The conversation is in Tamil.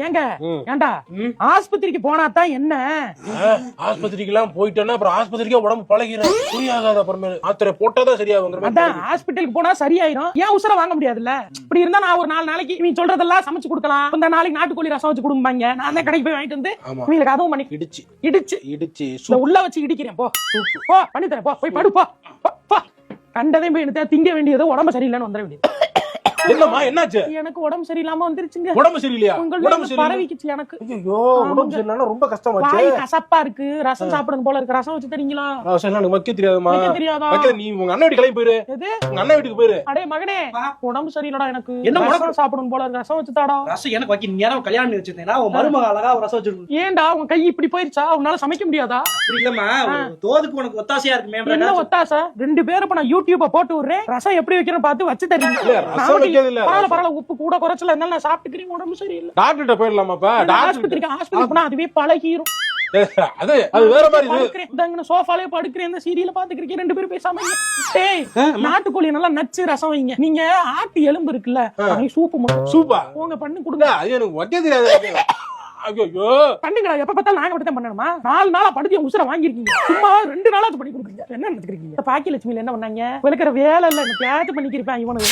ஏங்க ஏண்டா ஆஸ்பத்திரிக்கு போனா தான் என்ன? ஆஸ்பத்திரிக்கு எல்லாம் போயிட்டேன்னா அப்புறம் ஆஸ்பத்திரிக்கே உடம்பு பழகிடும், சரியாகாத. அப்புறமே மாத்திரை போட்டாதான் சரியாகுங்கிற அதான் ஹாஸ்பிட்டலுக்கு போனா சரியாயிரும். ஏன் உசுர வாங்க முடியாதுல்ல? இப்படி இருந்தா நான் ஒரு 4 நாளைக்கு நீ சொல்றதெல்லாம் சமைச்சு கொடுக்கலாம். இந்த நாளைக்கு நாட்டுக்கோழி ரசம் வச்சு கொடுப்பாங்க. நான் தான் கடைக்கு போய் வாங்கிட்டு வந்து உங்களுக்கு அதுவும் பண்ணி இடிச்சு உள்ள வச்சு இடிக்கிறேன். போ போ பண்ணி தரேன். போ போய் படு. போ கண்டதையும் போய் எடுத்தா திங்க வேண்டியது உடம்பு சரியில்லைன்னு வந்துட வேண்டியது. என்னம்மா என்னாச்சு? எனக்கு உடம்பு சரியில்லாம வந்துருச்சுங்க. உடம்பு சரியில்லையா? உங்களுக்கு பரவிக்குச்சு எனக்கு. ஐயோ, உடம்பு சரியில்லைன்னா ரொம்ப கஷ்டமாச்சு. வாய் கசப்பா இருக்கு. ரசம் சாப்பிடணும் போல இருக்கு. ரசம் வச்சு தரீங்களா? ரசம் எனக்கு வைக்க தெரியாதுமா. தெரியாதா? நீ உங்க அண்ணன் வீட்டுக்கு கிளம்பி போயிரு. எது? உங்க அண்ணன் வீட்டுக்கு போயிரு. அடே மகனே, உடம்பு சரியில்லடா எனக்கு. என்ன ரசம் சாப்பிடணும் போல இருக்கு. ரசம் வச்சு தாடா. ரசம் எனக்கு வைக்க நீ யாரும் கல்யாணம் பண்ணி வச்சிருந்தேனா? உன் மருமக அழகா ஒரு ரசம் வச்சிருக்க. ஏன்டா உன் கை இப்படி போயிருச்சா? உன்னால சமைக்க முடியாதா? அப்படி இல்லம்மா, தோதுக்கு உனக்கு ஒத்தாசையா இருக்கு. என்ன ஒத்தாசை? 2 பேரும் இப்ப நான் யூடியூப போட்டு விடுறேன். ரசம் எப்படி வைக்கிறேன்னு பார்த்து வச்சு தரீங்க. ரசம் வைக்கிறது இல்ல. பரவாயில்ல, உப்பு கூட குறைச்சல இருந்தாலும் நான் சாப்பிட்டுக்கிறேன். உடம்பு சரியில்லை. டாக்டர்கிட்ட போயிடலாமாப்பா? ஆஸ்பத்திரிக்கு போனா அதுவே பழகிரும். அது வேற மாதிரி. இதாங்க சோஃபாலே படுக்கிறேன். இந்த சீரியல பாத்துக்கிறீங்க. 2 பேரும் பேசாம. டேய், நாட்டுக்கோழி நல்லா நச்சு ரசம் வைங்க. நீங்க ஆட்டு எலும்பு இருக்குல்ல, சூப்பா போங்க பண்ணி கொடுங்க. அது எனக்கு வைக்க தெரியாது. ஐயோ, பண்ணுங்க. எப்ப பார்த்தாலும் நாங்க மட்டும் தான் பண்ணணுமா? 4 நாளா படுத்து உசுர வாங்கிருக்கீங்க. சும்மா 2 நாளாச்சும் பண்ணி கொடுக்குறீங்க. என்ன நினைக்கிறீங்க? பாக்கியலட்சுமியில என்ன பண்ணாங்க? விளக்குற வேலை இல்ல, எனக்கு பண்ணிக்கிறேன் இவனுக்கு.